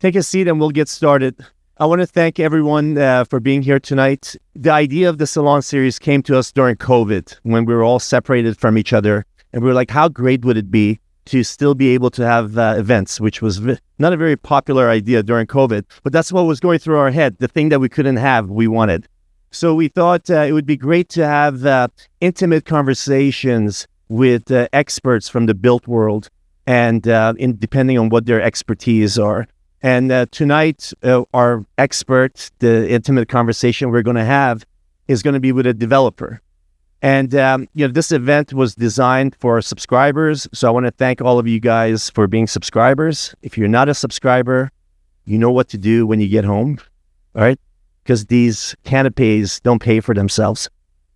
Take a seat and we'll get started. I want to thank everyone for being here tonight. The idea of the Salon series came to us during COVID when we were all separated from each other. And we were like, how great would it be to still be able to have events, which was not a very popular idea during COVID, but that's what was going through our head. The thing that we couldn't have, we wanted. So we thought it would be great to have intimate conversations with experts from the built world and depending on what their expertise are. And tonight, our expert, the intimate conversation we're going to have is going to be with a developer. And, this event was designed for subscribers. So I want to thank all of you guys for being subscribers. If you're not a subscriber, you know what to do when you get home, all right? Because these canapes don't pay for themselves.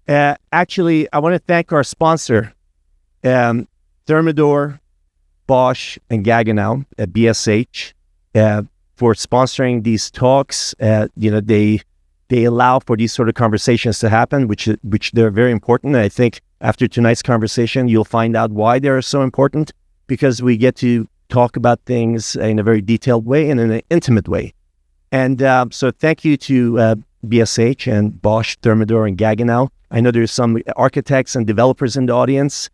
Actually, I want to thank our sponsor, Thermador, Bosch, and Gaggenau at BSH. For sponsoring these talks. They allow for these sort of conversations to happen, which they're very important. And I think after tonight's conversation, you'll find out why they're so important, because we get to talk about things in a very detailed way and in an intimate way. And so thank you to BSH and Bosch, Thermador, and Gaggenau. I know there's some architects and developers in the audience.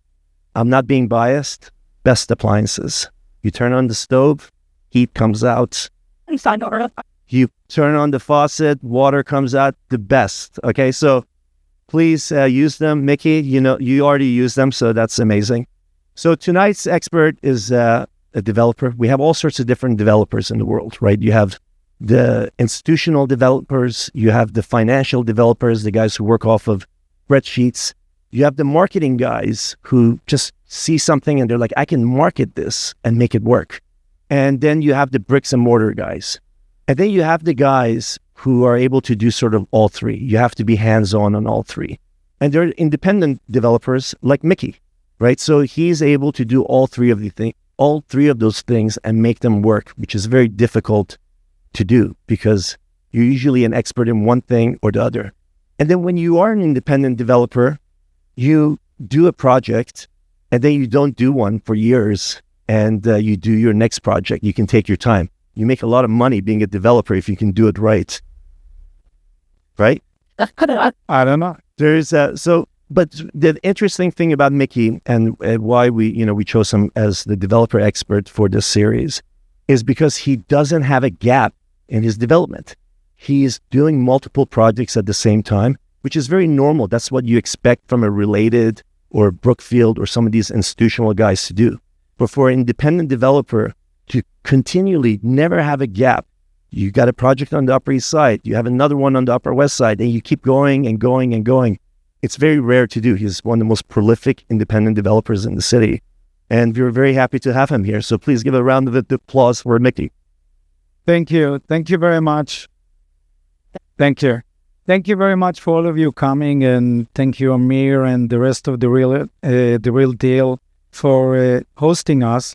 I'm not being biased. Best appliances. You turn on the stove, heat comes out. You turn on the faucet, water comes out, the best. Okay, so please use them. Miki, you already use them, so that's amazing. So tonight's expert is a developer. We have all sorts of different developers in the world, right? You have the institutional developers, you have the financial developers, the guys who work off of spreadsheets. You have the marketing guys who just see something and they're like, I can market this and make it work. And then you have the bricks and mortar guys. And then you have the guys who are able to do sort of all three. You have to be hands-on on all three. And they're independent developers like Miki, right? So he's able to do all three of those things and make them work, which is very difficult to do because you're usually an expert in one thing or the other. And then when you are an independent developer, you do a project and then you don't do one for years. And you do your next project. You can take your time. You make a lot of money being a developer if you can do it right. Right? I don't know. But the interesting thing about Miki and why we chose him as the developer expert for this series is because he doesn't have a gap in his development. He is doing multiple projects at the same time, which is very normal. That's what you expect from a Related or Brookfield or some of these institutional guys to do. But for an independent developer to continually never have a gap, you got a project on the Upper East Side, you have another one on the Upper West Side, and you keep going and going and going. It's very rare to do. He's one of the most prolific independent developers in the city. And we're very happy to have him here. So please give a round of applause for Miki. Thank you. Thank you very much. Thank you. Thank you very much for all of you coming, and thank you, Amir, and the rest of the Real Deal for hosting us.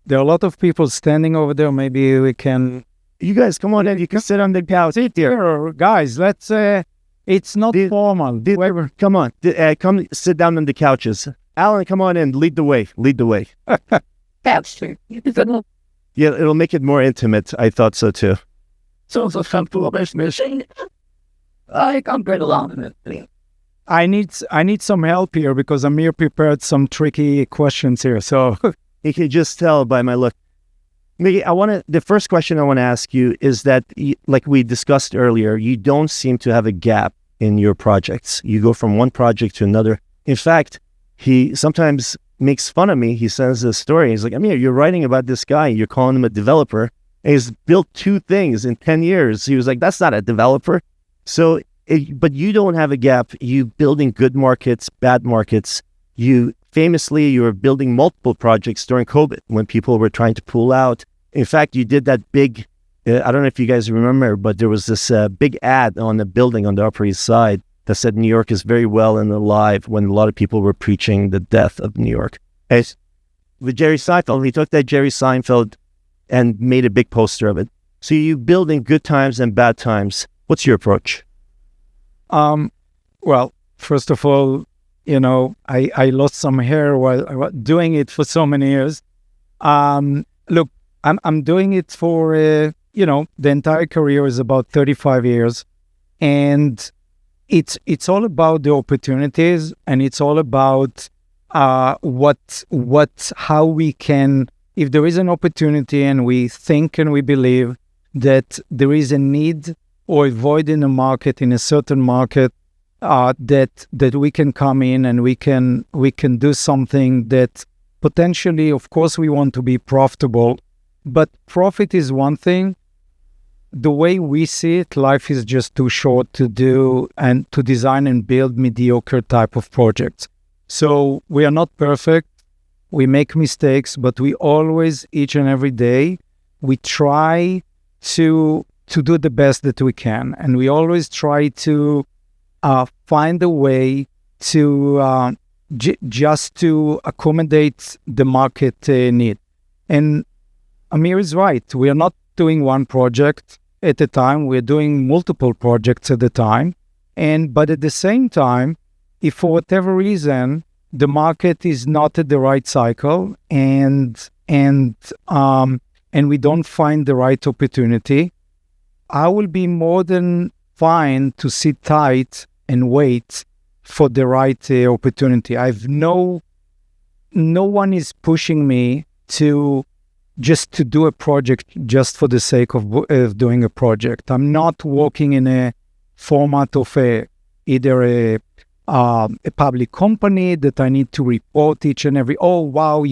There are a lot of people standing over there. Maybe we can... You guys, come on in. You can sit on the couch. Sit here. Guys, let's... it's not formal. Come on. Come sit down on the couches. Alan, come on in. Lead the way. Yeah, it'll make it more intimate. I thought so too. So some mission. I can't get along with it. I need some help here because Amir prepared some tricky questions here. So you can just tell by my look. Miki, the first question I want to ask you is that, like we discussed earlier, you don't seem to have a gap in your projects. You go from one project to another. In fact, he sometimes makes fun of me. He sends a story. He's like, Amir, you're writing about this guy. You're calling him a developer. And he's built 2 things in 10 years. He was like, that's not a developer. So, but you don't have a gap. You building good markets, bad markets. You were building multiple projects during COVID when people were trying to pull out. In fact, you did that big, I don't know if you guys remember, but there was this big ad on the building on the Upper East Side that said New York is very well and alive when a lot of people were preaching the death of New York. And with Jerry Seinfeld, he took that Jerry Seinfeld and made a big poster of it. So you build in good times and bad times. What's your approach? Well, first of all, I lost some hair while I was doing it for so many years. Look, I'm doing it for the entire career is about 35 years, and it's all about the opportunities, and it's all about how we can, if there is an opportunity and we think and we believe that there is a need or a void in the market, in a certain market, that we can come in and we can do something that potentially, of course, we want to be profitable, but profit is one thing. The way we see it, life is just too short to do and to design and build mediocre type of projects. So we are not perfect. We make mistakes, but we always, each and every day, we try to do the best that we can. And we always try to find a way to just to accommodate the market need. And Amir is right. We are not doing one project at a time. We're doing multiple projects at a time. But at the same time, if for whatever reason the market is not at the right cycle and we don't find the right opportunity, I will be more than fine to sit tight and wait for the right opportunity. No one is pushing me to just to do a project just for the sake of doing a project. I'm not working in a format of either a public company that I need to report each and every, oh, wow,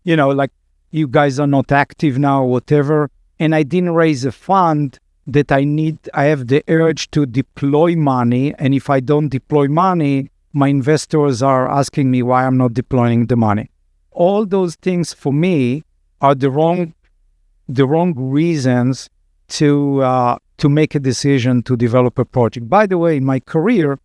like you guys are not active now, whatever. And I didn't raise a fund that I have the urge to deploy money. And if I don't deploy money, my investors are asking me why I'm not deploying the money. All those things for me are the wrong reasons to make a decision to develop a project. By the way, in my career,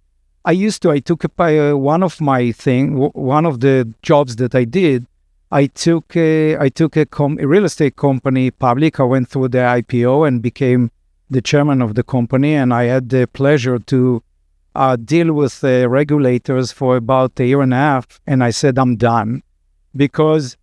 I took one of the jobs that I did. I took a real estate company public. I went through the IPO and became the chairman of the company, and I had the pleasure to deal with regulators for about a year and a half. And I said, I'm done, because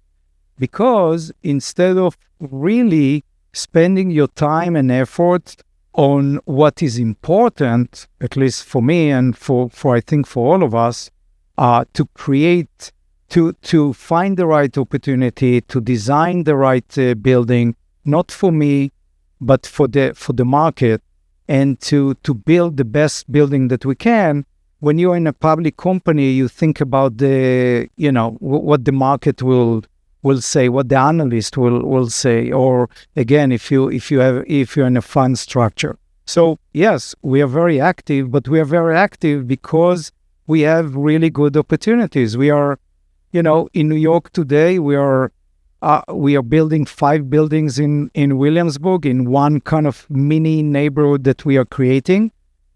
instead of really spending your time and effort on what is important, at least for me and for I think for all of us, to find the right opportunity, to design the right building, not for me, but for the market, and to build the best building that we can. When you're in a public company, you think about what the market will say, what the analyst will say, or again, if you're in a fund structure. So yes, we are very active, but we are very active because we have really good opportunities. We are, in New York today, we are building 5 buildings in Williamsburg, in one kind of mini neighborhood that we are creating.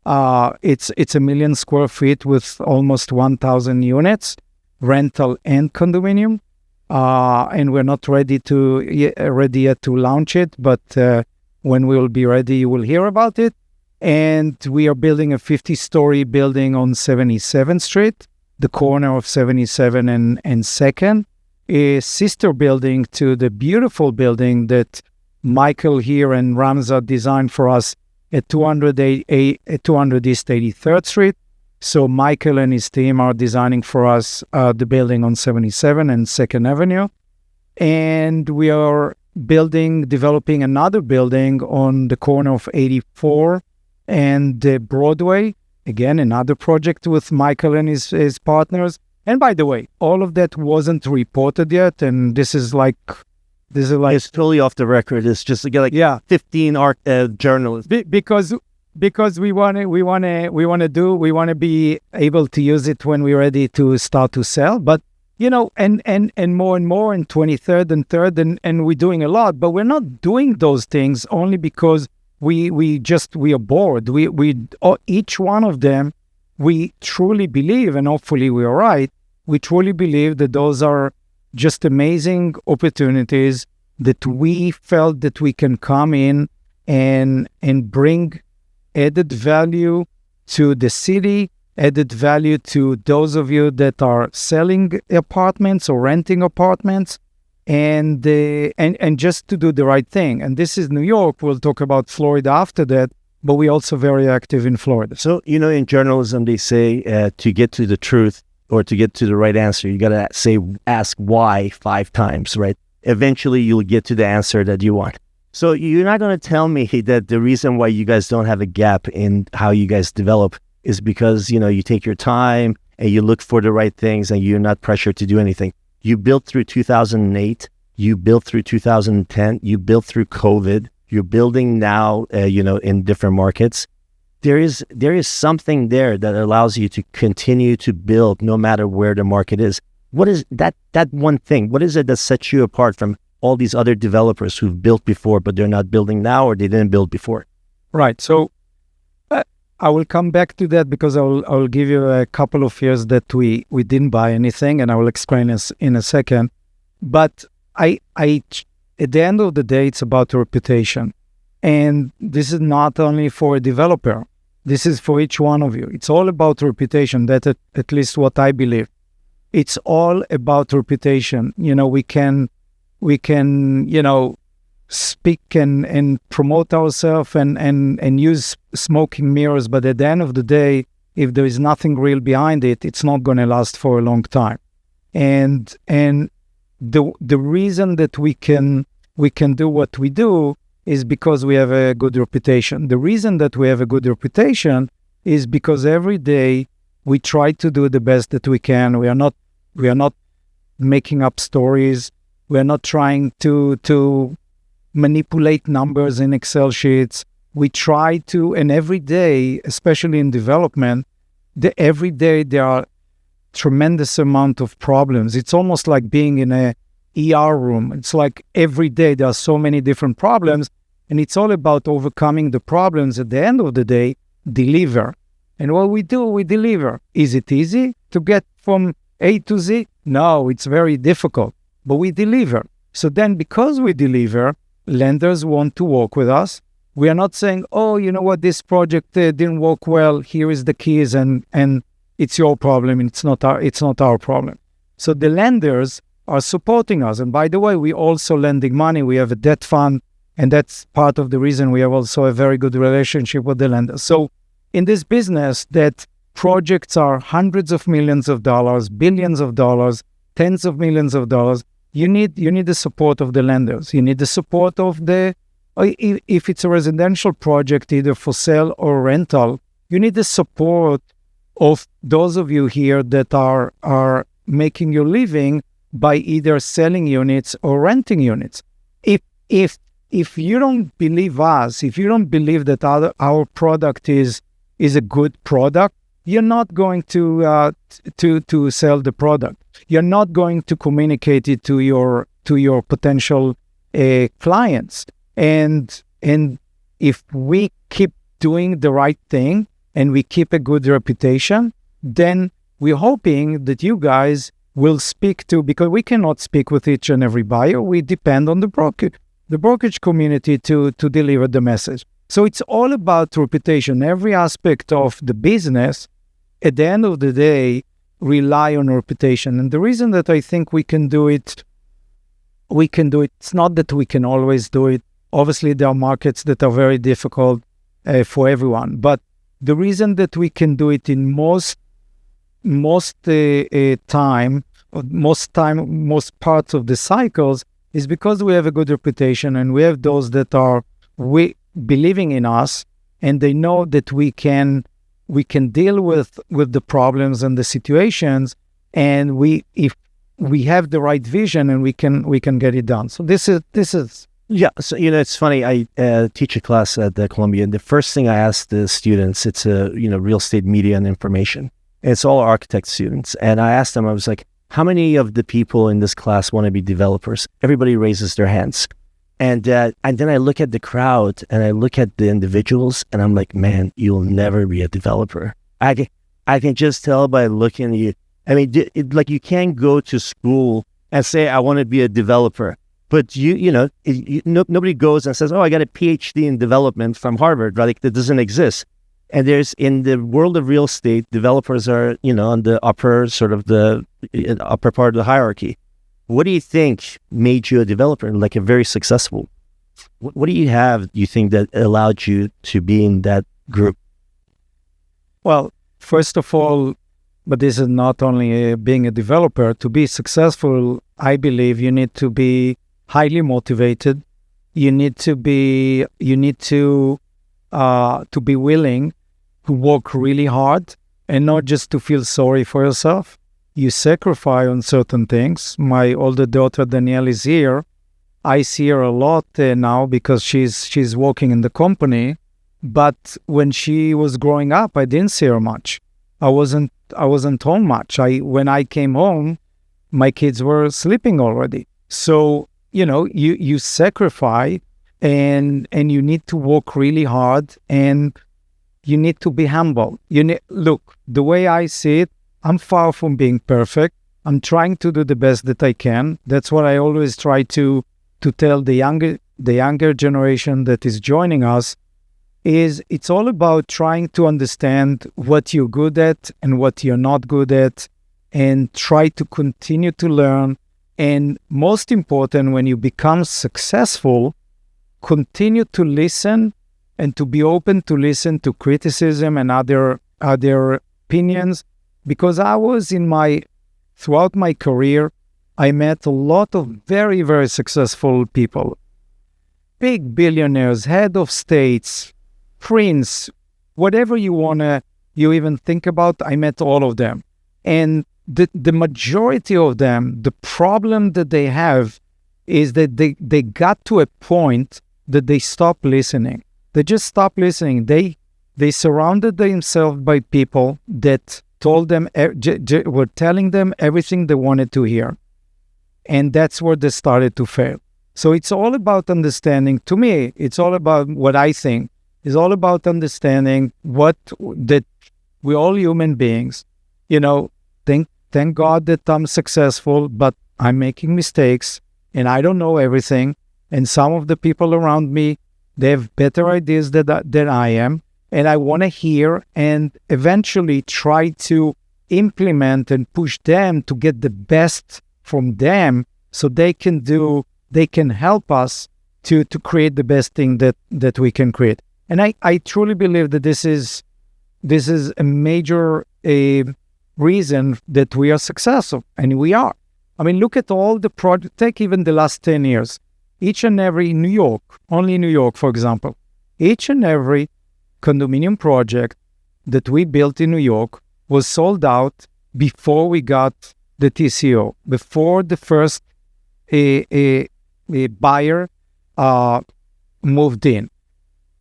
It's 1 million square feet with almost 1,000 units, rental and condominium. And we're not ready yet to launch it, but when we will be ready, you will hear about it. And we are building a 50-story building on 77th Street, the corner of 77 and 2nd, a sister building to the beautiful building that Michael here and Ramza designed for us at 200 East 83rd Street. So Michael and his team are designing for us the building on 77 and 2nd Avenue. And we are developing another building on the corner of 84 and Broadway. Again, another project with Michael and his partners. And by the way, all of that wasn't reported yet. And this is like it's totally off the record. It's just 15 art journalists. Because we want to be able to use it when we're ready to start to sell. But and more and more, in 23rd and 3rd, and we're doing a lot. But we're not doing those things only because we are bored. Each one of them, we truly believe, and hopefully we are right, we truly believe that those are just amazing opportunities that we felt that we can come in and bring added value to the city, added value to those of you that are selling apartments or renting apartments, and just to do the right thing. And this is New York. We'll talk about Florida after that, but we're also very active in Florida. So, in journalism, they say to get to the truth or to get to the right answer, you got to ask why 5 times, right? Eventually, you'll get to the answer that you want. So you're not going to tell me that the reason why you guys don't have a gap in how you guys develop is because, you take your time and you look for the right things and you're not pressured to do anything. You built through 2008, you built through 2010, you built through COVID, you're building now, in different markets. There is something there that allows you to continue to build no matter where the market is. What is that one thing? What is it that sets you apart from all these other developers who've built before, but they're not building now or they didn't build before? Right. So I will come back to that because I will give you a couple of years that we didn't buy anything, and I will explain this in a second. But I at the end of the day, it's about reputation. And this is not only for a developer. This is for each one of you. It's all about reputation. That's at least what I believe. It's all about reputation. We can speak and promote ourselves and use smoking mirrors, but at the end of the day, if there is nothing real behind it, it's not going to last for a long time. And the reason that we can do what we do is because we have a good reputation. The reason that we have a good reputation is because every day we try to do the best that we can. We are not making up stories. We are not trying to manipulate numbers in Excel sheets. We try to, and every day, especially in development, every day there are tremendous amount of problems. It's almost like being in a ER room. It's like every day there are so many different problems, and it's all about overcoming the problems. At the end of the day, deliver. And what we do, we deliver. Is it easy to get from A to Z? No, it's very difficult, but we deliver. So then because we deliver, lenders want to work with us. We are not saying, oh, you know what, this project didn't work well. Here is the keys, and it's your problem. It's not our problem. So the lenders are supporting us. And by the way, we also lending money. We have a debt fund, and that's part of the reason we have also a very good relationship with the lenders. So in this business, that projects are hundreds of millions of dollars, billions of dollars, tens of millions of dollars. You need the support of the lenders. You need the support of if it's a residential project, either for sale or rental, you need the support of those of you here that are making your living by either selling units or renting units. If you don't believe us, if you don't believe that our product is a good product, you're not going to sell the product. You're not going to communicate it to your potential clients. And if we keep doing the right thing and we keep a good reputation, then we're hoping that you guys will speak to, because we cannot speak with each and every buyer. We depend on the brokerage community to deliver the message. So it's all about reputation. Every aspect of the business, at the end of the day, rely on reputation. And the reason that I think we can do it, it's not that we can always do it. Obviously, there are markets that are very difficult for everyone. But the reason that we can do it in most parts of the cycles is because we have a good reputation, and we have those that are believing in us, and they know that we can deal with the problems and the situations, and if we have the right vision, and we can get it done. So this is yeah. So it's funny. I teach a class at the Columbia, and the first thing I ask the students, it's a real estate media and information. And it's all architect students, and I asked them, I was like, how many of the people in this class want to be developers? Everybody raises their hands. And then I look at the crowd and I look at the individuals and I'm like, man, you'll never be a developer. I can just tell by looking at you. I mean, you can't go to school and say, I want to be a developer. But nobody goes and says, oh, I got a PhD in development from Harvard, right? Like, that doesn't exist. And in the world of real estate, developers are, on the upper part of the hierarchy. What do you think made you a developer, like a very successful? What do you have, you think, that allowed you to be in that group? Well, first of all, but this is not only being a developer. To be successful, I believe you need to be highly motivated. You need to be willing to work really hard and not just to feel sorry for yourself. You sacrifice on certain things. My older daughter Danielle is here. I see her a lot now because she's working in the company. But when she was growing up, I didn't see her much. I wasn't home much. When I came home, my kids were sleeping already. So you sacrifice, and you need to work really hard, and you need to be humble. Look, the way I see it, I'm far from being perfect. I'm trying to do the best that I can. That's what I always try to tell the younger generation that is joining us. It's all about trying to understand what you're good at and what you're not good at, and try to continue to learn. And most important, when you become successful, continue to listen and to be open to listen to criticism and other opinions. Because throughout my career, I met a lot of very, very successful people. Big billionaires, head of states, prince, whatever you even think about, I met all of them. And the majority of them, the problem that they have is that they got to a point that they stopped listening. They just stopped listening. They surrounded themselves by people that told them, were telling them everything they wanted to hear. And that's where they started to fail. So it's all about understanding. To me, it's all about what I think. It's all about understanding that we're all human beings. Thank God that I'm successful, but I'm making mistakes and I don't know everything. And some of the people around me, they have better ideas than I am. And I want to hear and eventually try to implement and push them to get the best from them, so they can help us to create the best thing that we can create. And I truly believe that this is a major reason that we are successful, and we are. I mean, look at all the projects. Take even the last 10 years. Each and every New York, only New York, for example, each and every condominium project that we built in New York was sold out before we got the TCO, before the first buyer moved in.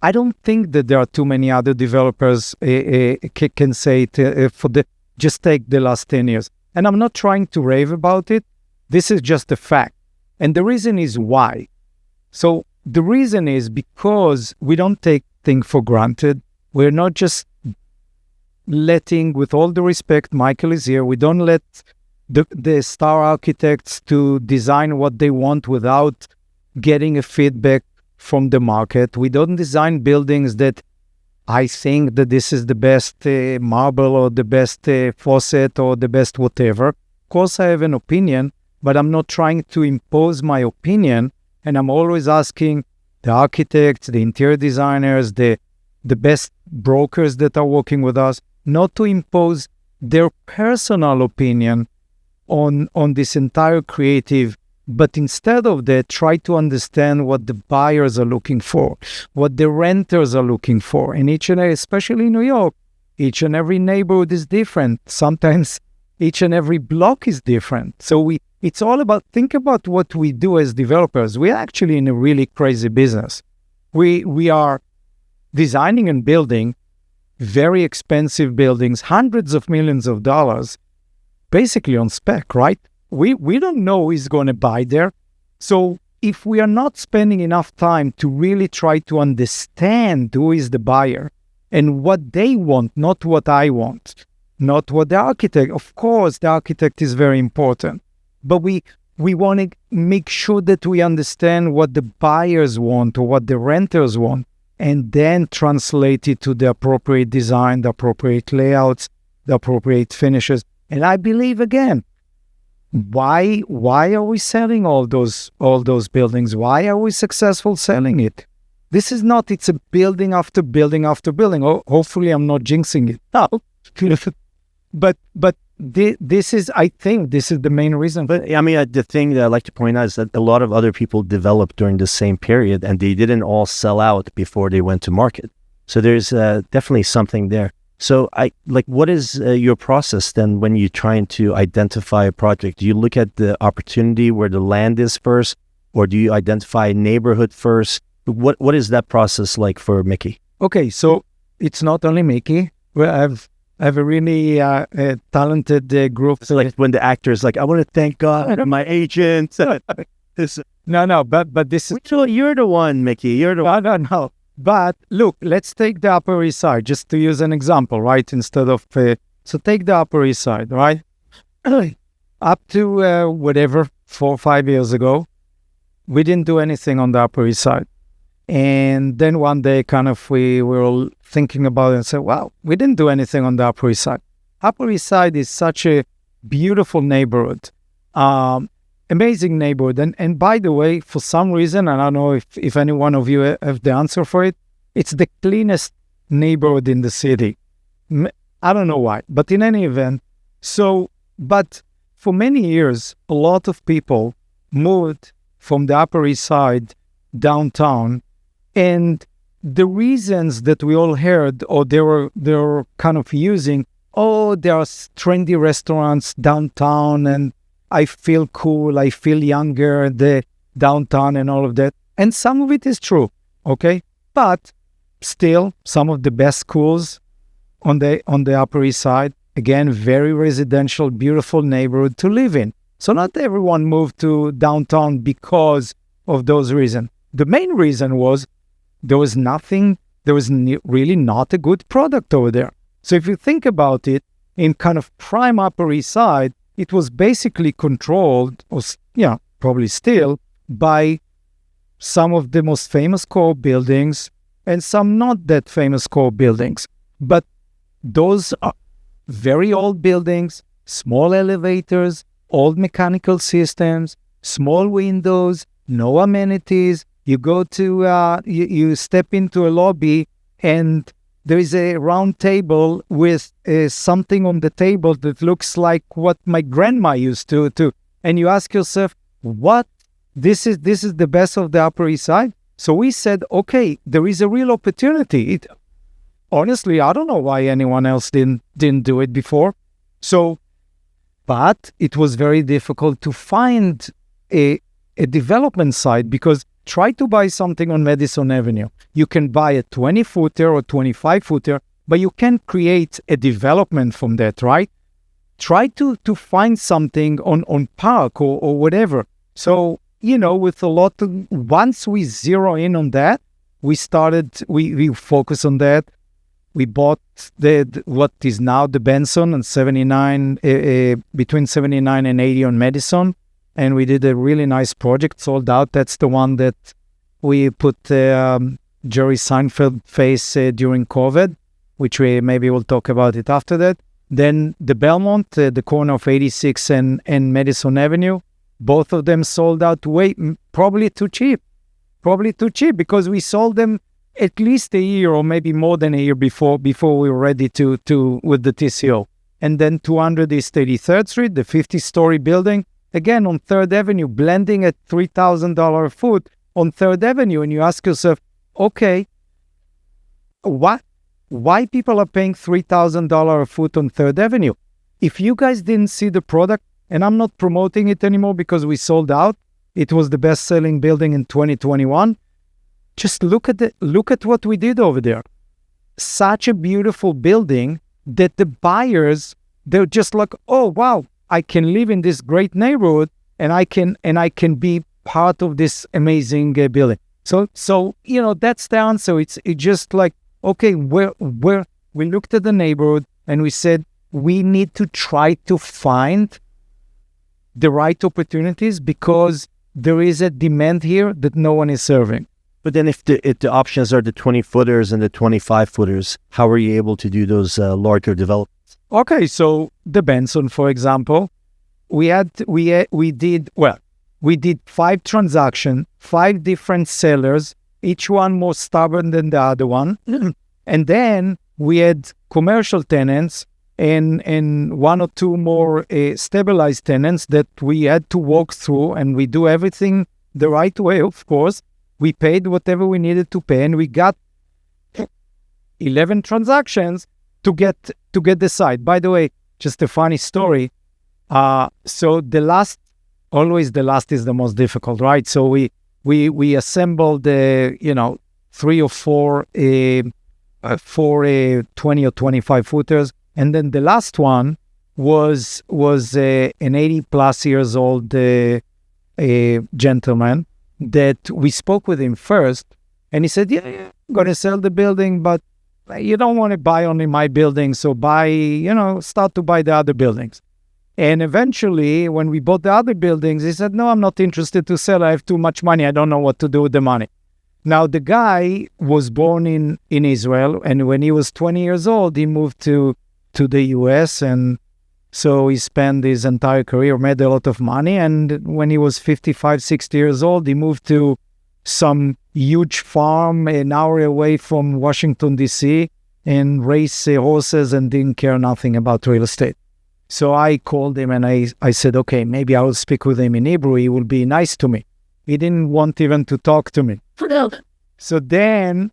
I don't think that there are too many other developers can say it just take the last 10 years. And I'm not trying to rave about it. This is just a fact. And the reason is why. So the reason is because we don't take things for granted. We're not just letting, with all the respect, Michael is here, we don't let the star architects to design what they want without getting a feedback from the market. We don't design buildings that I think that this is the best marble or the best faucet or the best whatever. Of course, I have an opinion, but I'm not trying to impose my opinion. And I'm always asking the architects, the interior designers, the best brokers that are working with us, not to impose their personal opinion on this entire creative, but instead of that, try to understand what the buyers are looking for, what the renters are looking for. And especially in New York, each and every neighborhood is different. Sometimes each and every block is different. So it's all about, think about what we do as developers. We're actually in a really crazy business. We are designing and building very expensive buildings, hundreds of millions of dollars, basically on spec, right? We don't know who's going to buy there. So if we are not spending enough time to really try to understand who is the buyer and what they want, not what I want, not what the architect, of course, the architect is very important, but we want to make sure that we understand what the buyers want or what the renters want, and then translate it to the appropriate design, the appropriate layouts, the appropriate finishes. And I believe, again, why are we selling all those buildings? Why are we successful selling it? This is not, it's a building after building after building. Hopefully I'm not jinxing it. No. but this is, I think this is the main reason. But I mean, the thing that I like to point out is that a lot of other people developed during the same period, and they didn't all sell out before they went to market. So there's definitely something there. So what is your process then when you're trying to identify a project? Do you look at the opportunity where the land is first, or do you identify a neighborhood first? What is that process like for Miki? Okay, so it's not only Miki. I have a really talented group. So like when the actor's like, I want to thank God and my agent. No, but this is... You're the one, Miki. You're the one. No. But look, let's take the Upper East Side, just to use an example, right? Instead of... so take the Upper East Side, right? Up to whatever, 4 or 5 years ago, we didn't do anything on the Upper East Side. And then one day, kind of, we were all thinking about it and said, wow, we didn't do anything on the Upper East Side. Upper East Side is such a beautiful neighborhood, amazing neighborhood. And by the way, for some reason, and I don't know if any one of you have the answer for it, it's the cleanest neighborhood in the city. I don't know why, but in any event, but for many years, a lot of people moved from the Upper East Side downtown. And the reasons that we all heard, or they were kind of using, there are trendy restaurants downtown, and I feel cool, I feel younger, the downtown and all of that. And some of it is true, okay? But still, some of the best schools on the Upper East Side, again, very residential, beautiful neighborhood to live in. So not everyone moved to downtown because of those reasons. The main reason was there was really not a good product over there. So if you think about it, in kind of prime Upper East Side, it was basically controlled, or probably still, by some of the most famous core buildings and some not that famous core buildings. But those are very old buildings, small elevators, old mechanical systems, small windows, no amenities. You go to, you step into a lobby and there is a round table with something on the table that looks like what my grandma used to. And you ask yourself, what? This is the best of the Upper East Side? So we said, okay, there is a real opportunity. Honestly, I don't know why anyone else didn't do it before. But it was very difficult to find a development site, because try to buy something on Madison Avenue. You can buy a 20-footer or 25-footer, but you can't create a development from that, right? Try to find something on Park or whatever. So, with a lot of, once we zero in on that, we focus on that. We bought what is now the Benson and 79, between 79 and 80 on Madison. And we did a really nice project, sold out. That's the one that we put Jerry Seinfeld face during COVID, which maybe we'll talk about it after that. Then the Belmont, the corner of 86 and Madison Avenue, both of them sold out probably too cheap. Because we sold them at least a year or maybe more than a year before we were ready to with the TCO. And then 200 East 83rd Street, the 50-story building, again on 3rd Avenue, blending at $3,000 a foot on 3rd Avenue. And you ask yourself, okay, why people are paying $3,000 a foot on 3rd Avenue? If you guys didn't see the product, and I'm not promoting it anymore because we sold out, it was the best-selling building in 2021. Just look at what we did over there. Such a beautiful building that the buyers, they're just like, oh wow, I can live in this great neighborhood, and I can be part of this amazing building. So that's the answer. It's just like, okay, we looked at the neighborhood and we said we need to try to find the right opportunities, because there is a demand here that no one is serving. But then if the options are the 20-footers and the 25-footers, how are you able to do those larger developments? Okay, so the Benson, for example, we did 5 transactions, 5 different sellers, each one more stubborn than the other one. And then we had commercial tenants and 1 or 2 more stabilized tenants that we had to walk through, and we do everything the right way, of course. We paid whatever we needed to pay, and we got 11 transactions to get the site. By the way, just a funny story. So always the last is the most difficult, right? So we assembled 3 or 4 20 or 25 footers, and then the last one was an 80+ years old gentleman that we spoke with him first, and he said, yeah, I'm going to sell the building, but you don't want to buy only my building, so start to buy the other buildings. And eventually, when we bought the other buildings, he said, no, I'm not interested to sell. I have too much money. I don't know what to do with the money. Now, the guy was born in Israel, and when he was 20 years old, he moved to the US, and so he spent his entire career, made a lot of money, and when he was 55, 60 years old, he moved to some huge farm an hour away from Washington, D.C., and raised horses and didn't care nothing about real estate. So I called him and I said, okay, maybe I will speak with him in Hebrew. He will be nice to me. He didn't want even to talk to me. So then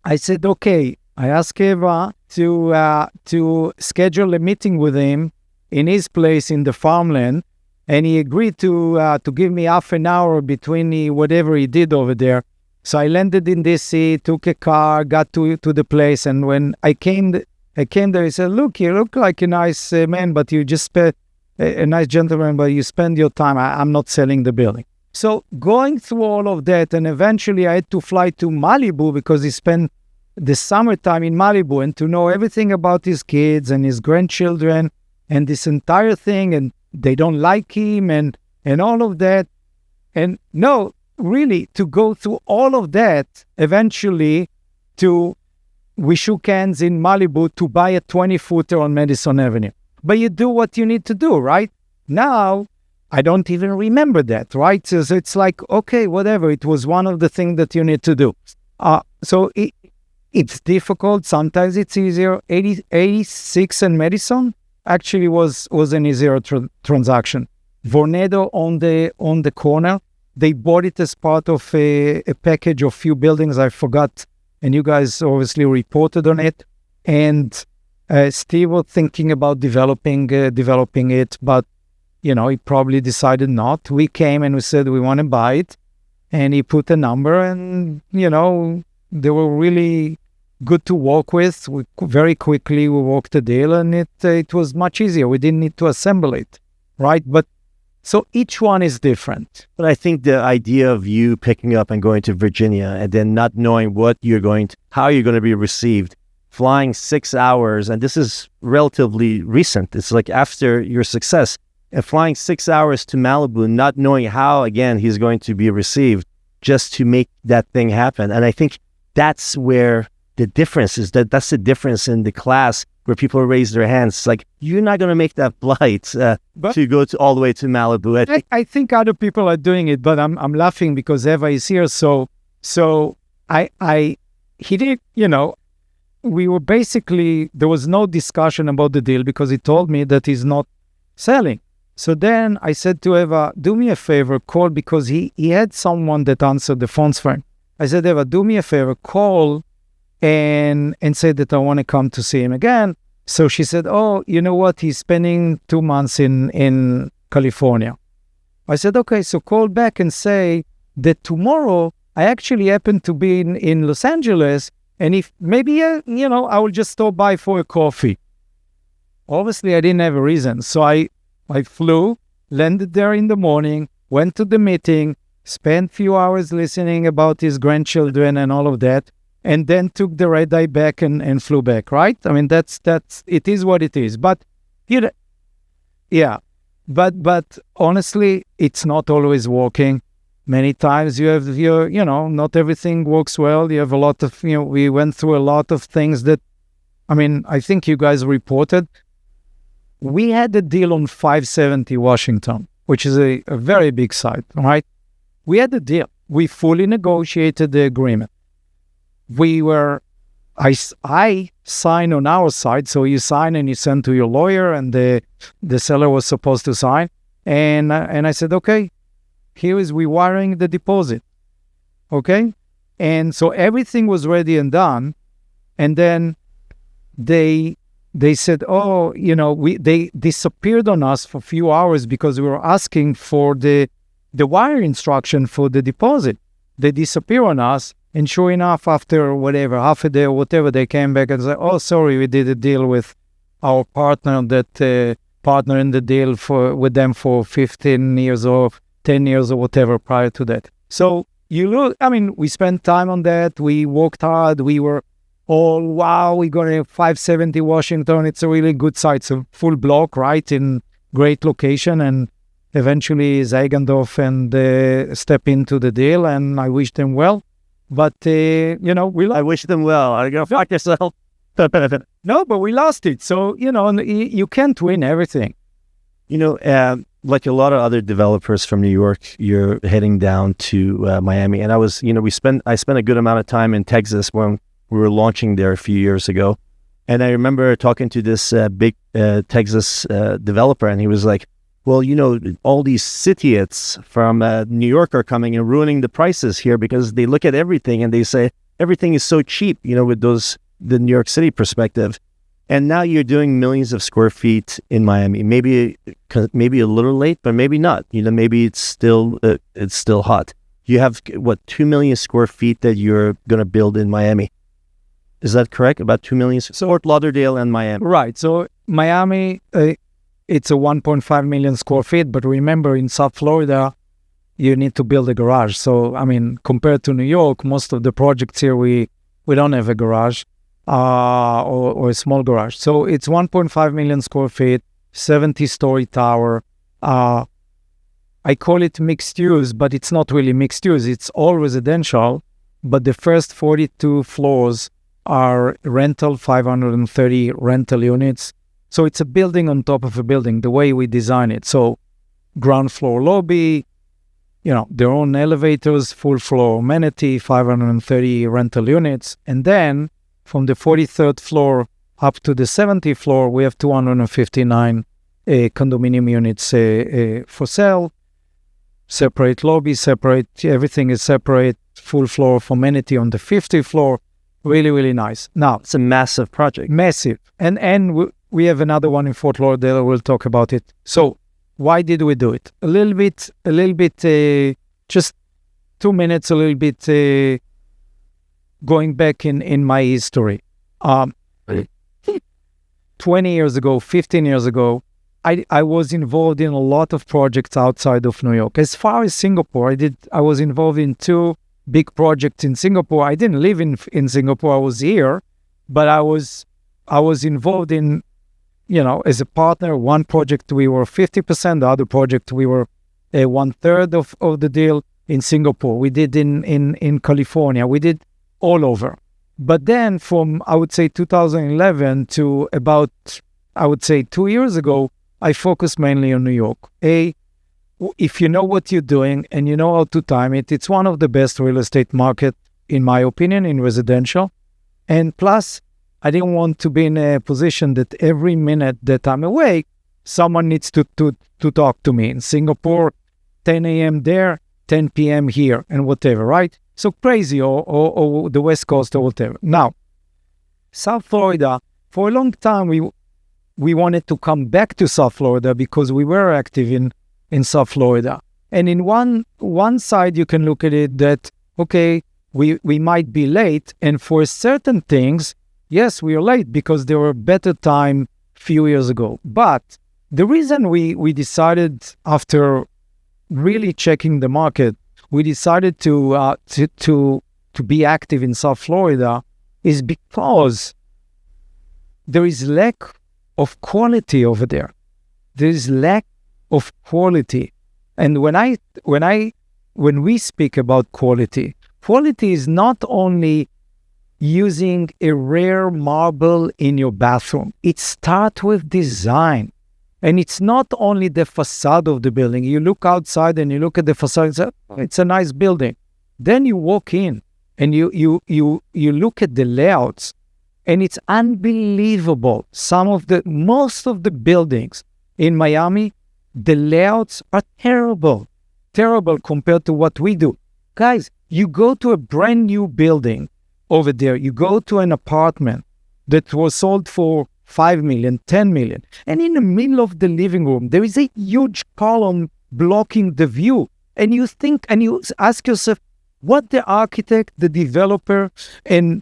I said, okay, I asked Eva to schedule a meeting with him in his place in the farmland, and he agreed to give me half an hour between whatever he did over there. So I landed in DC, took a car, got to the place, and when I came there, he said, look, you look like a nice man, but you just a nice gentleman, but you spend your time. I'm not selling the building. So going through all of that, and eventually I had to fly to Malibu because he spent the summertime in Malibu, and to know everything about his kids and his grandchildren and this entire thing, and they don't like him and all of that. And no, really, to go through all of that, eventually we shook hands in Malibu to buy a 20-footer on Madison Avenue. But you do what you need to do, right? Now, I don't even remember that, right? So it's like, okay, whatever. It was one of the things that you need to do. So it's difficult. Sometimes it's easier. 86 and Madison actually was an easier transaction. Vornado on the corner, they bought it as part of a package of few buildings. I forgot, and you guys obviously reported on it. And Steve was thinking about developing it, but he probably decided not. We came and we said we want to buy it, and he put a number, and they were really good to work with. Very quickly we worked the deal, and it was much easier. We didn't need to assemble it, right? But so each one is different. But I think the idea of you picking up and going to Virginia and then not knowing how you're going to be received, flying 6 hours, and this is relatively recent. It's like after your success, and flying 6 hours to Malibu, not knowing how, again, he's going to be received, just to make that thing happen. And I think that's where the difference is. That's the difference in the class where people raise their hands. It's like, you're not going to make that flight to go all the way to Malibu. I think other people are doing it, but I'm laughing because Eva is here. So he did, we were basically, there was no discussion about the deal because he told me that he's not selling. So then I said to Eva, do me a favor, call, because he had someone that answered the phones for him. I said, Eva, do me a favor, call and say that I want to come to see him again. So she said, oh, you know what? He's spending 2 months in California. I said, okay, so call back and say that tomorrow I actually happen to be in Los Angeles, and if maybe, I will just stop by for a coffee. Obviously, I didn't have a reason. So I flew, landed there in the morning, went to the meeting, spent a few hours listening about his grandchildren and all of that, and then took the red eye back and flew back, right? I mean, that's it is what it is. But, yeah. But honestly, it's not always working. Many times you have not everything works well. You have a lot of, we went through a lot of things that, I think you guys reported. we had a deal on 570 Washington, which is a very big site, right? We had a deal. We fully negotiated the agreement. I signed on our side, so you sign and you send to your lawyer, and the seller was supposed to sign. And I said, okay, here is rewiring the deposit. Okay? And so everything was ready and done. And then they said, oh, they disappeared on us for a few hours because we were asking for the wire instruction for the deposit. They disappear on us. And sure enough, after whatever, half a day or whatever, they came back and said, oh, sorry, we did a deal with our partner that partner in the deal with them for 15 years or 10 years or whatever prior to that. So we spent time on that. We worked hard. We were all, wow, we got a 570 Washington. It's a really good site. It's a full block, right, in great location. And eventually Zeigendorf and step into the deal, and I wish them well. But, I wish them well. I'm going to fuck yourself. No, but we lost it. So, you can't win everything. Like a lot of other developers from New York, you're heading down to Miami. And I spent a good amount of time in Texas when we were launching there a few years ago. And I remember talking to this big Texas developer, and he was like, well, all these citiettes from New York are coming and ruining the prices here because they look at everything and they say everything is so cheap, with the New York City perspective. And now you're doing millions of square feet in Miami. Maybe a little late, but maybe not. Maybe it's still hot. You have 2 million square feet that you're going to build in Miami. Is that correct? About 2 million? Fort Lauderdale and Miami. Right. So Miami, it's a 1.5 million square feet. But remember, in South Florida, you need to build a garage. So, compared to New York, most of the projects here, we don't have a garage or a small garage. So it's 1.5 million square feet, 70-story tower. I call it mixed use, but it's not really mixed use. It's all residential, but the first 42 floors are rental, 530 rental units. So it's a building on top of a building, the way we design it. So ground floor lobby, their own elevators, full floor amenity, 530 rental units. And then from the 43rd floor up to the 70th floor, we have 259 condominium units for sale. Separate lobby, everything is separate, full floor of amenity on the 50th floor. Really, really nice. Now, it's a massive project. Massive. And we have another one in Fort Lauderdale. We'll talk about it. So why did we do it? A little bit, just 2 minutes, a little bit going back in my history. 20 years ago, 15 years ago, I was involved in a lot of projects outside of New York. As far as Singapore, I was involved in 2 big projects in Singapore. I didn't live in Singapore. I was here, but I was involved in, as a partner. One project we were 50%, the other project we were 1/3 of the deal in Singapore. We did in California. We did all over. But then from, I would say, 2011 to about, I would say, 2 years ago, I focused mainly on New York. If you know what you're doing and you know how to time it, it's one of the best real estate market, in my opinion, in residential. And plus, I didn't want to be in a position that every minute that I'm awake, someone needs to talk to me. In Singapore, 10 a.m. there, 10 p.m. here, and whatever, right? So crazy, or the West Coast or whatever. Now, South Florida, for a long time, we wanted to come back to South Florida because we were active in South Florida. And in one side, you can look at it that, okay, we might be late. And for certain things, yes, we are late because there were better time few years ago. But the reason we decided, after really checking the market, we decided to be active in South Florida is because there is lack of quality over there. There is lack of quality. And when we speak about quality is not only using a rare marble in your bathroom. It starts with design. And it's not only the facade of the building. You look outside and you look at the facade, it's a nice building. Then you walk in and you look at the layouts, and it's unbelievable. Most of the buildings in Miami, the layouts are terrible compared to what we do. Guys, you go to a brand new building over there, you go to an apartment that was sold for 5 million, 10 million. And in the middle of the living room, there is a huge column blocking the view. And you think, and you ask yourself, what the architect, the developer, and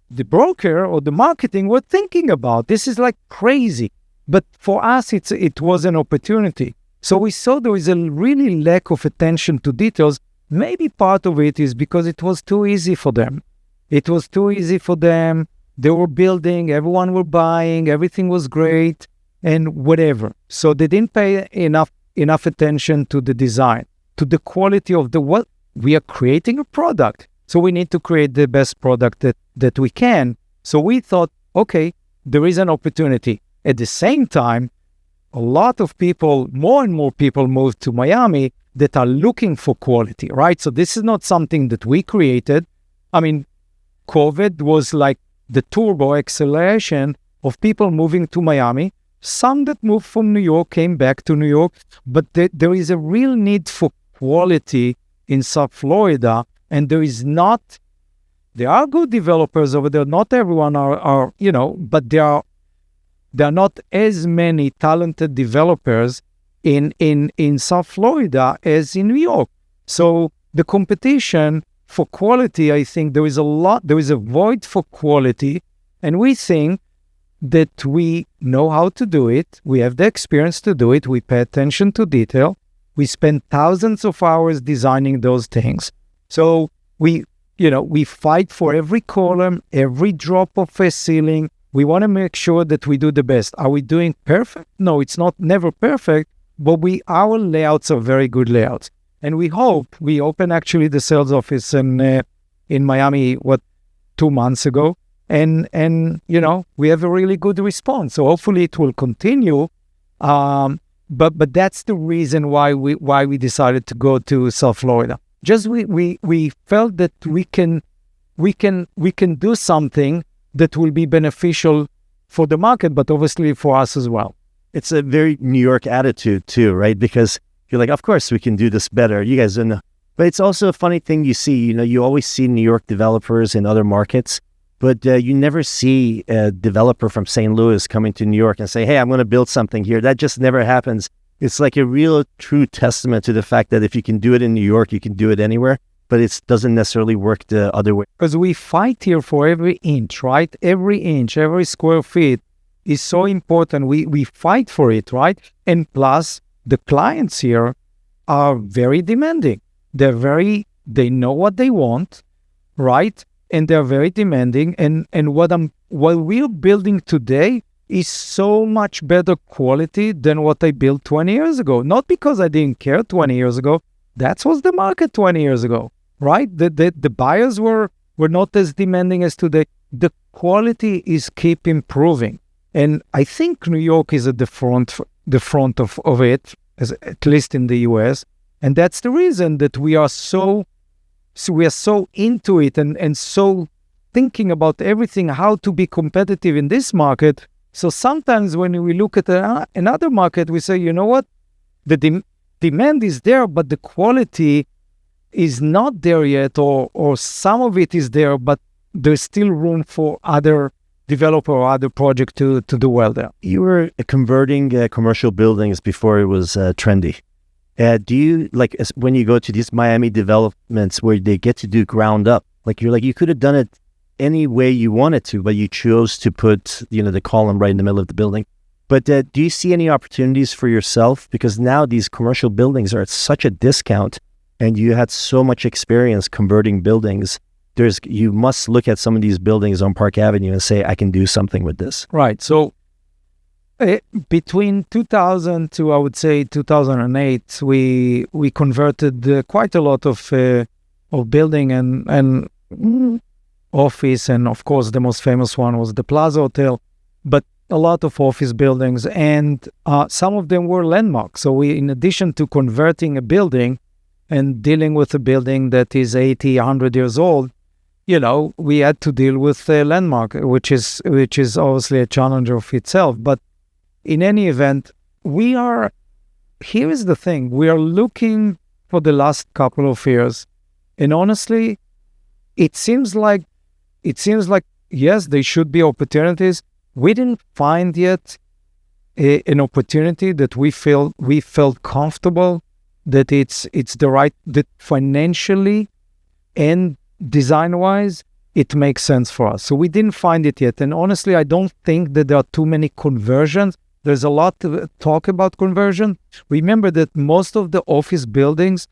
the broker or the marketing were thinking about. This is like crazy. But for us, it was an opportunity. So we saw there is a really lack of attention to details. Maybe part of it is because it was too easy for them. It was too easy for them. They were building, everyone were buying, everything was great, and whatever. So they didn't pay enough attention to the design, to the quality of what we are creating a product. So we need to create the best product that we can. So we thought, okay, there is an opportunity. At the same time, a lot of people, more and more people moved to Miami that are looking for quality, right? So this is not something that we created. I mean, COVID was like the turbo acceleration of people moving to Miami. Some that moved from New York came back to New York, but there is a real need for quality in South Florida, and there are good developers over there. Not everyone are but there are not as many talented developers in South Florida as in New York. So the competition for quality, I think there is a void for quality, and we think that we know how to do it. We have the experience to do it. We pay attention to detail. We spend thousands of hours designing those things. So we fight for every column, every drop of a ceiling. We want to make sure that we do the best. Are we doing perfect? No, it's never perfect, but our layouts are very good layouts. And we opened actually the sales office in Miami, 2 months ago. And we have a really good response. So hopefully it will continue. But that's the reason why we decided to go to South Florida. Just we felt that we can do something that will be beneficial for the market, but obviously for us as well. It's a very New York attitude too, right? Because you're like, of course we can do this better. You guys don't know. But it's also a funny thing you see. You always see New York developers in other markets, but you never see a developer from St. Louis coming to New York and say, hey, I'm going to build something here. That just never happens. It's like a real true testament to the fact that if you can do it in New York, you can do it anywhere, but it doesn't necessarily work the other way. Because we fight here for every inch, right? Every inch, every square feet is so important. We fight for it, right? And plus, the clients here are very demanding. They know what they want, right? And they're very demanding. And what we're building today is so much better quality than what I built 20 years ago. Not because I didn't care 20 years ago. That was the market 20 years ago, right? The buyers were not as demanding as today. The quality is keep improving. And I think New York is at the front of it, at least in the US. And that's the reason that we are so into it and so thinking about everything, how to be competitive in this market. So sometimes when we look at another market, we say, you know what? The demand is there, but the quality is not there yet, or some of it is there, but there's still room for other developer or other project to do well there. You were converting commercial buildings before it was trendy. Do you, when you go to these Miami developments where they get to do ground up, you could have done it any way you wanted to, but you chose to put, the column right in the middle of the building. But do you see any opportunities for yourself? Because now these commercial buildings are at such a discount, and you had so much experience converting buildings. You must look at some of these buildings on Park Avenue and say, I can do something with this. Right. So between 2000 to, I would say, 2008, we converted quite a lot of building and office, and of course the most famous one was the Plaza Hotel. But a lot of office buildings, and some of them were landmarks. So we, in addition to converting a building and dealing with a building that is 80, 100 years old, we had to deal with a landmark, which is obviously a challenge of itself. But in any event, here is the thing, we are looking for the last couple of years, and honestly, it seems like, yes, there should be opportunities. We didn't find yet an opportunity that we felt comfortable that it's the right, that financially and design-wise, it makes sense for us. So we didn't find it yet. And honestly, I don't think that there are too many conversions. There's a lot to talk about conversion. Remember that most of the office buildings,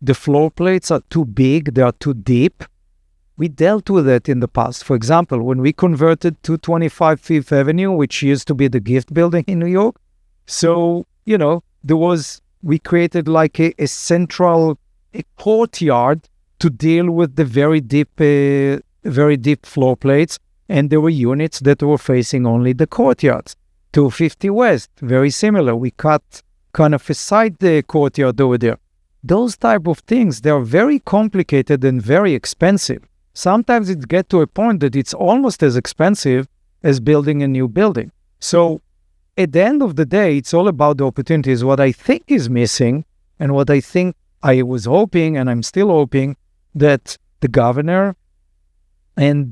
the floor plates are too big, they are too deep. We dealt with it in the past. For example, when we converted 225 Fifth Avenue, which used to be the gift building in New York, so, we created like a central courtyard to deal with the very deep floor plates, and there were units that were facing only the courtyards. 250 West, very similar. We cut kind of a side courtyard over there. Those type of things, they are very complicated and very expensive. Sometimes it gets to a point that it's almost as expensive as building a new building. So at the end of the day, it's all about the opportunities. What I think is missing, and what I think I was hoping, and I'm still hoping, that the governor and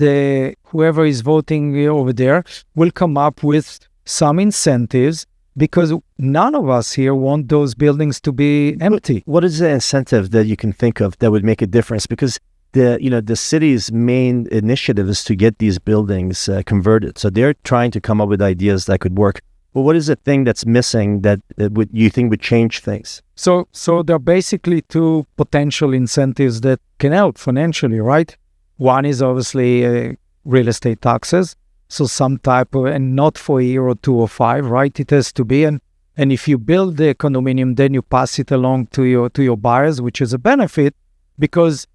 whoever is voting over there will come up with some incentives, because none of us here want those buildings to be empty. What is the incentive that you can think of that would make a difference? Because the city's main initiative is to get these buildings converted. So they're trying to come up with ideas that could work. But what is the thing that's missing that you think would change things? So there are basically two potential incentives that can help financially, right? One is obviously real estate taxes. So some type of, and not for a year or two or five, right? It has to be. And if you build the condominium, then you pass it along to your buyers, which is a benefit, because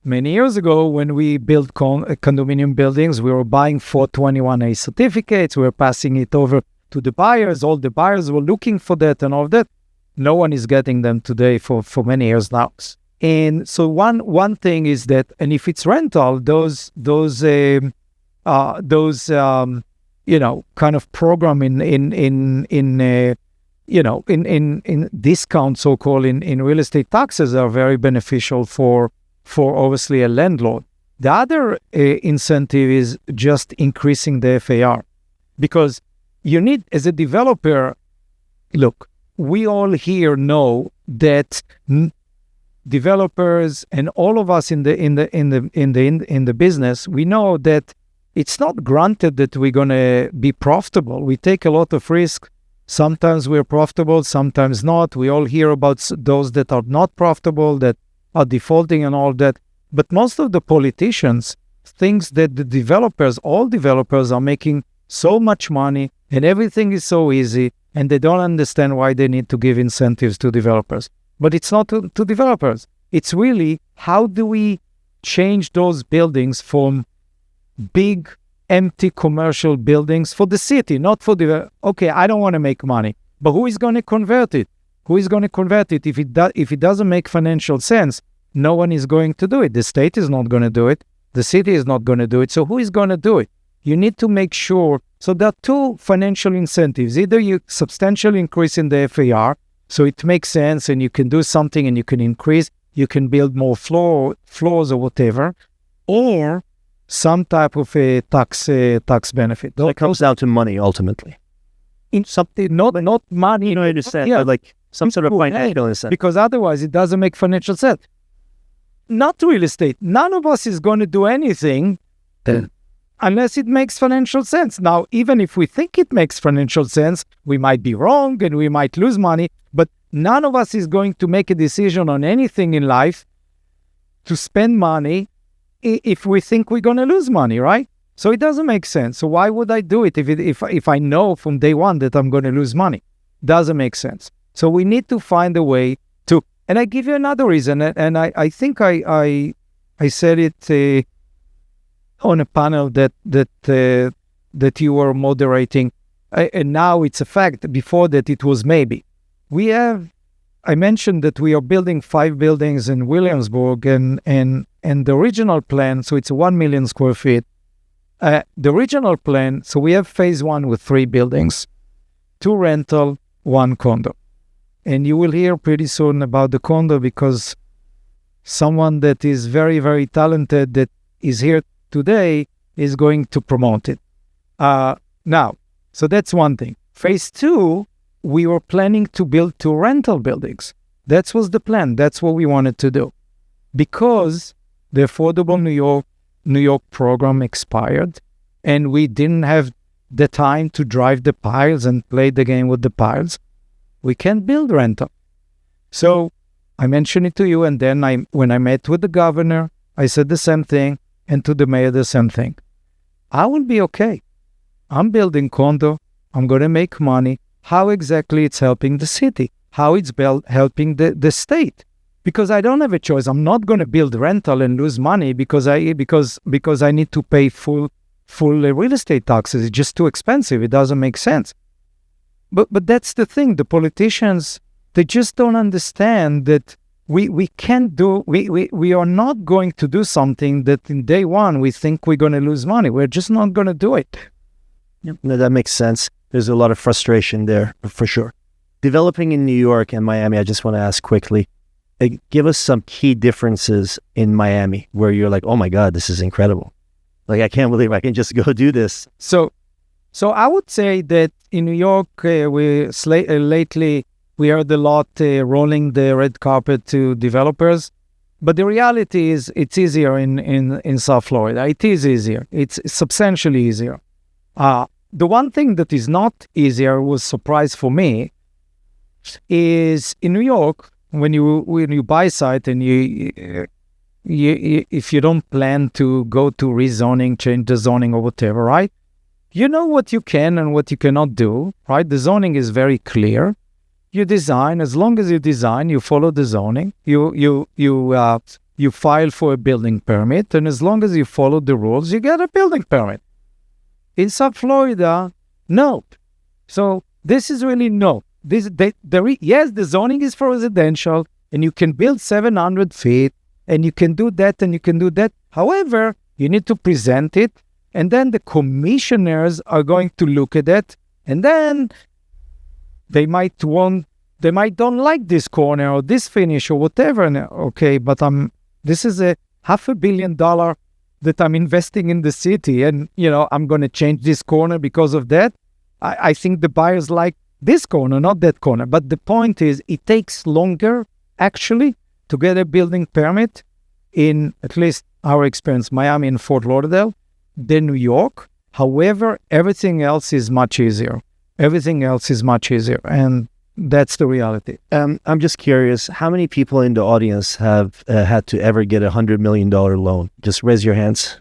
many years ago, when we built condominium buildings, we were buying 421A certificates. We were passing it over to the buyers. All the buyers were looking for that and all that. No one is getting them today for many years now. And so one thing is that, and if it's rental, those kind of program in discount, so-called in real estate taxes, are very beneficial for obviously a landlord. The other incentive is just increasing the FAR, because you need, as a developer, look, we all here know that developers and all of us in the business, we know that it's not granted that we're going to be profitable. We take a lot of risk. Sometimes we're profitable, sometimes not. We all hear about those that are not profitable, that are defaulting and all that. But most of the politicians think that all developers are making so much money and everything is so easy, and they don't understand why they need to give incentives to developers. But it's not to developers. It's really, how do we change those buildings from big, empty commercial buildings for the city, not for okay, I don't want to make money, but who is going to convert it? Who is going to convert it? If it doesn't make financial sense, no one is going to do it. The state is not going to do it. The city is not going to do it. So who is going to do it? You need to make sure. So there are two financial incentives. Either you substantially increase in the FAR, so it makes sense and you can do something and you can increase, you can build more floors or whatever, or some type of a tax benefit. So it comes down to money ultimately. In something, not money. I understand, but like some sort of financial incentive. Because otherwise it doesn't make financial sense. Not real estate. None of us is going to do anything unless it makes financial sense. Now, even if we think it makes financial sense, we might be wrong and we might lose money, but none of us is going to make a decision on anything in life to spend money if we think we're going to lose money, right? So it doesn't make sense. So why would I do it if I know from day one that I'm going to lose money? Doesn't make sense. So we need to find a way to, and I give you another reason, and I think I said it on a panel that you were moderating. and now it's a fact. Before that, it was maybe. I mentioned that we are building 5 buildings in Williamsburg, and the original plan, so it's 1 million square feet. The original plan, so we have phase 1 with 3 buildings, 2 rental, 1 condo. And you will hear pretty soon about the condo because someone that is very, very talented that is here today is going to promote it. Now, so that's one thing. Phase 2, we were planning to build 2 rental buildings. That was the plan. That's what we wanted to do. Because the Affordable New York program expired and we didn't have the time to drive the piles and play the game with the piles, we can't build rental. So I mentioned it to you, and then when I met with the governor, I said the same thing, and to the mayor the same thing. I will be okay. I'm building condo. I'm going to make money. How exactly it's helping the city? How it's helping the state? Because I don't have a choice. I'm not going to build rental and lose money because I need to pay full real estate taxes. It's just too expensive. It doesn't make sense. But that's the thing. The politicians, they just don't understand that we are not going to do something that in day one we think we're going to lose money. We're just not going to do it. Yep. No, that makes sense. There's a lot of frustration there, for sure. Developing in New York and Miami, I just want to ask quickly, give us some key differences in Miami where you're like, oh my God, this is incredible. Like, I can't believe I can just go do this. So I would say that in New York, lately we heard a lot rolling the red carpet to developers. But the reality is it's easier in South Florida. It is easier. It's substantially easier. The one thing that is not easier, was surprise for me, is in New York, when you buy a site and if you don't plan to go to rezoning, change the zoning or whatever, right? You know what you can and what you cannot do, right? The zoning is very clear. You design, as long as you design, you follow the zoning. You file for a building permit, and as long as you follow the rules, you get a building permit. In South Florida, no. So this is really no. Yes, the zoning is for residential, and you can build 700 feet, and you can do that, and you can do that. However, you need to present it, and then the commissioners are going to look at it, and then they might don't like this corner or this finish or whatever. Okay, but this is a $500 million that I'm investing in the city, and I'm going to change this corner because of that. I think the buyers like this corner, not that corner. But the point is, it takes longer actually to get a building permit in, at least our experience, Miami and Fort Lauderdale, than New York. However, everything else is much easier. And that's the reality. I'm just curious, how many people in the audience have had to ever get $100 million loan? Just raise your hands.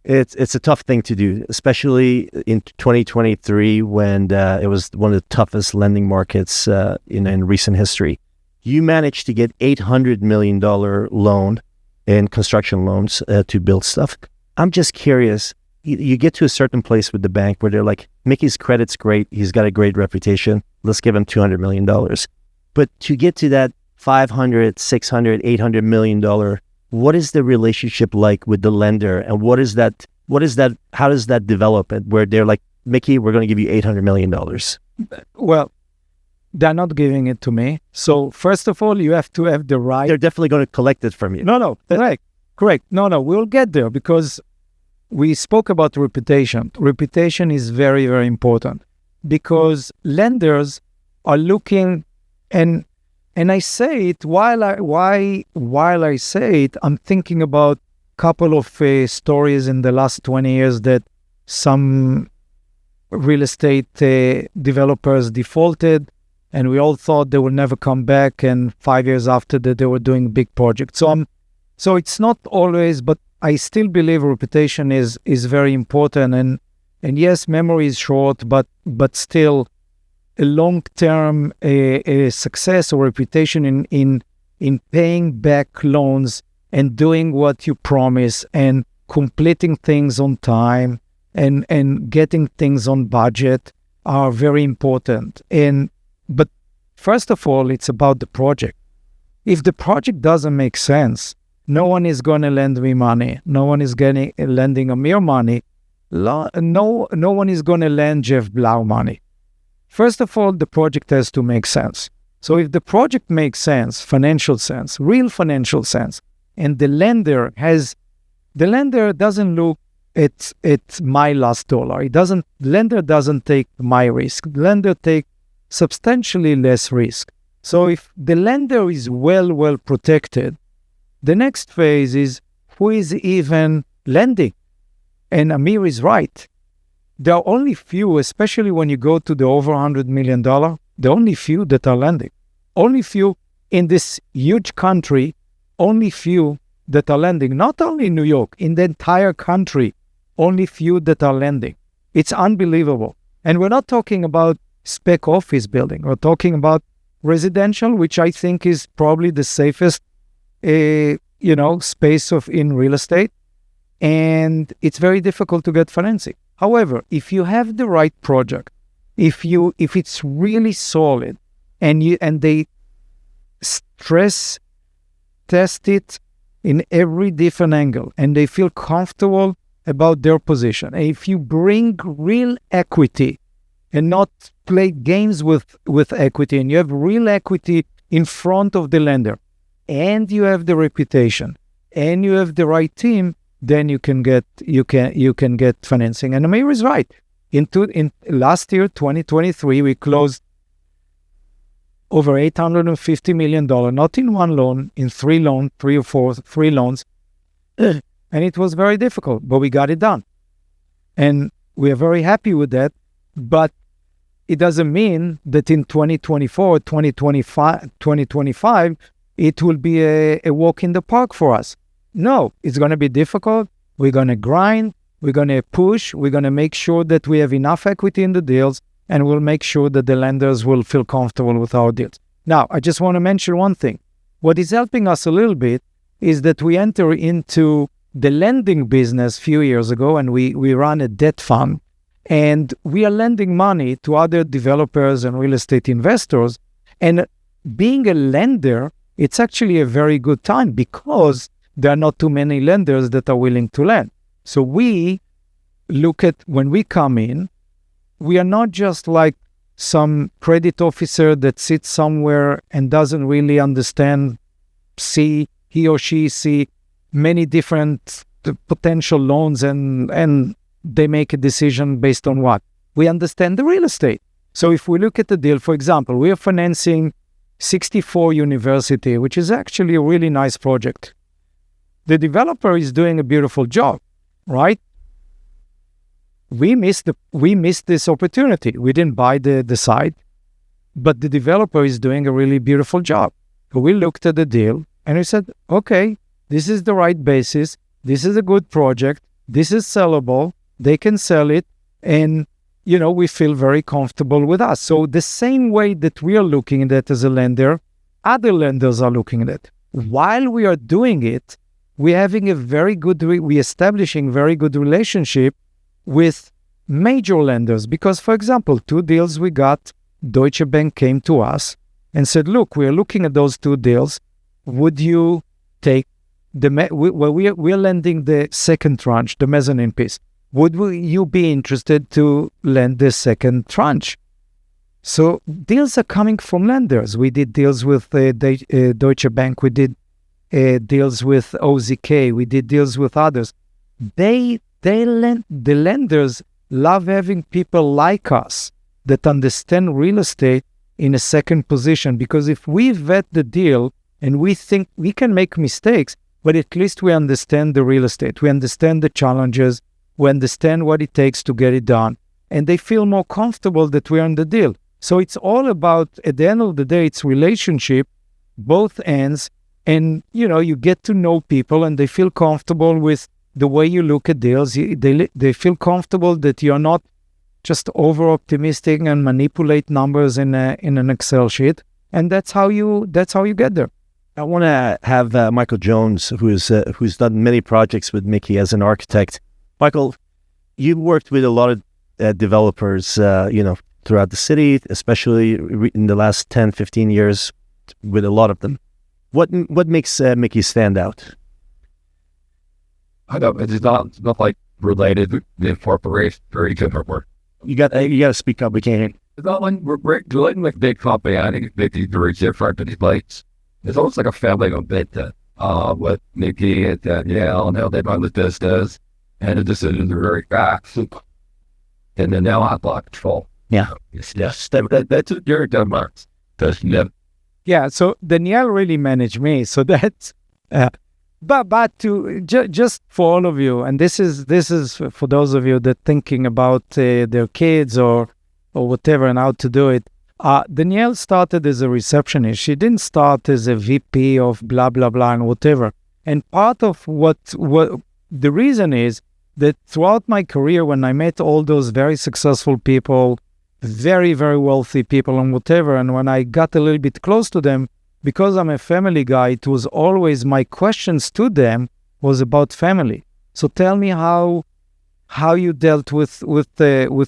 It's a tough thing to do, especially in 2023 when it was one of the toughest lending markets in recent history. You managed to get $800 million loan in construction loans to build stuff. I'm just curious, you get to a certain place with the bank where they're like, Miki's credit's great, he's got a great reputation, let's give him $200 million. But to get to that $500, $600, $800 million, what is the relationship like with the lender? And how does that develop where they're like, Miki, we're going to give you $800 million? Well, they're not giving it to me. So first of all, you have to have the right. They're definitely going to collect it from you. No, correct. No, we'll get there because we spoke about reputation. Reputation is very, very important because lenders are looking, and I say it while I say it, I'm thinking about a couple of stories in the last 20 years that some real estate developers defaulted, and we all thought they will never come back. And 5 years after that, they were doing big projects. So it's not always, but I still believe reputation is very important. And yes, memory is short, but still a long-term success or reputation in paying back loans and doing what you promise and completing things on time and getting things on budget are very important. But first of all, it's about the project. If the project doesn't make sense, no one is going to lend me money. No one is lending Amir money. No one is going to lend Jeff Blau money. First of all, the project has to make sense. So if the project makes sense, financial sense, real financial sense, and the lender doesn't look at my last dollar. Lender doesn't take my risk. Lender take substantially less risk. So if the lender is well protected, the next phase is who is even lending. And Amir is right. There are only few, especially when you go to the over $100 million, there are only few that are lending. Only few in this huge country, only few that are lending. Not only in New York, in the entire country, only few that are lending. It's unbelievable. And we're not talking about spec office building. We're talking about residential, which I think is probably the safest, space in real estate. And it's very difficult to get financing. However, if you have the right project, if it's really solid, and they stress test it in every different angle, and they feel comfortable about their position, and if you bring real equity and not play games with equity, and you have real equity in front of the lender, and you have the reputation, and you have the right team, then you can get financing. And Amir is right. In last year, 2023, we closed over $850 million, not in one loan, in three loans. And it was very difficult, but we got it done. And we are very happy with that. But it doesn't mean that in 2024, 2025, it will be a walk in the park for us. No, it's going to be difficult. We're going to grind. We're going to push. We're going to make sure that we have enough equity in the deals, and we'll make sure that the lenders will feel comfortable with our deals. Now, I just want to mention one thing. What is helping us a little bit is that we enter into the lending business a few years ago, and we run a debt fund, and we are lending money to other developers and real estate investors. And being a lender, it's actually a very good time because there are not too many lenders that are willing to lend. So we look at, when we come in, we are not just like some credit officer that sits somewhere and doesn't really understand, he or she see many different potential loans and they make a decision based on what? We understand the real estate. So if we look at the deal, for example, we are financing 64 University, which is actually a really nice project. The developer is doing a beautiful job, right? We missed this opportunity. We didn't buy the site, but the developer is doing a really beautiful job. We looked at the deal and we said, okay, this is the right basis. This is a good project. This is sellable. They can sell it. And, we feel very comfortable with us. So the same way that we are looking at it as a lender, other lenders are looking at it. While we are doing it, we're having we're establishing very good relationship with major lenders. Because, for example, 2 deals we got, Deutsche Bank came to us and said, look, we're looking at those 2 deals. Would you take we're lending the second tranche, the mezzanine piece. Would you be interested to lend the second tranche? So deals are coming from lenders. We did deals with Deutsche Bank. We did deals with OZK. We did deals with others. The lenders love having people like us that understand real estate in a second position, because if we vet the deal and we think we can make mistakes, but at least we understand the real estate. We understand the challenges. We understand what it takes to get it done. And they feel more comfortable that we're in the deal. So it's all about, at the end of the day, it's relationship, both ends. And, you get to know people and they feel comfortable with the way you look at deals. They feel comfortable that you're not just over-optimistic and manipulate numbers in an Excel sheet. And that's how you get there. I want to have Michael Jones, who's done many projects with Miki as an architect. Michael, you've worked with a lot of developers, throughout the city, especially in the last 10, 15 years, with a lot of them. What makes Miki stand out? I don't, it's not like related to the corporation or each other work. You got to speak up. We can't hear. It's not like we're dealing with big company. I think Mickey very different, but it's almost like a family of bit that with Mickey and Danielle and how they run the business, and the decisions are very fast. And then now I'm like control. Yeah. Yes, that's what you're done, Marks. Doesn't it? Yeah, so Danielle really managed me. So that's, but to just for all of you, and this is for those of you that thinking about their kids or whatever and how to do it. Danielle started as a receptionist. She didn't start as a VP of blah blah blah and whatever. And part of what the reason is that throughout my career, when I met all those very successful people, very, very wealthy people and whatever, and when I got a little bit close to them, because I'm a family guy, it was always my questions to them was about family. So tell me how you dealt with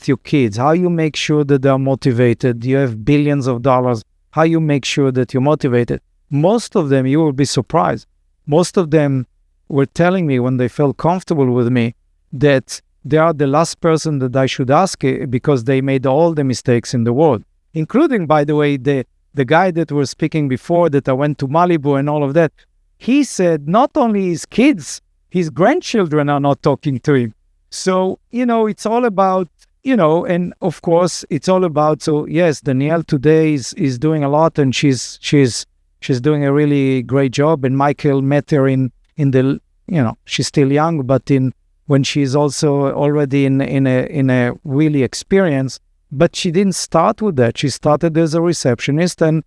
your kids, how you make sure that they're motivated. You have billions of dollars. How you make sure that you're motivated. Most of them, you will be surprised. Most of them were telling me when they felt comfortable with me that they are the last person that I should ask because they made all the mistakes in the world, including, by the way, the guy that was speaking before that I went to Malibu and all of that. He said not only his kids, his grandchildren are not talking to him. So, it's all about, and of course it's all about, so yes, Danielle today is doing a lot and she's doing a really great job. And Michael met her in the, she's still young, but when she's also already in a really experienced, but she didn't start with that. She started as a receptionist and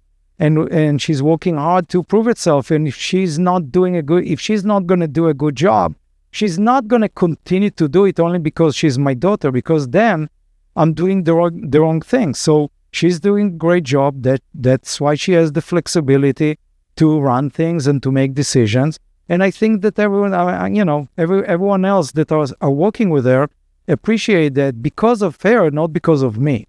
she's working hard to prove herself. And if she's not going to do a good job, she's not going to continue to do it only because she's my daughter, because then I'm doing the wrong thing. So she's doing a great job. That's why she has the flexibility to run things and to make decisions. And I think that everyone else that are working with her appreciate that because of her, not because of me.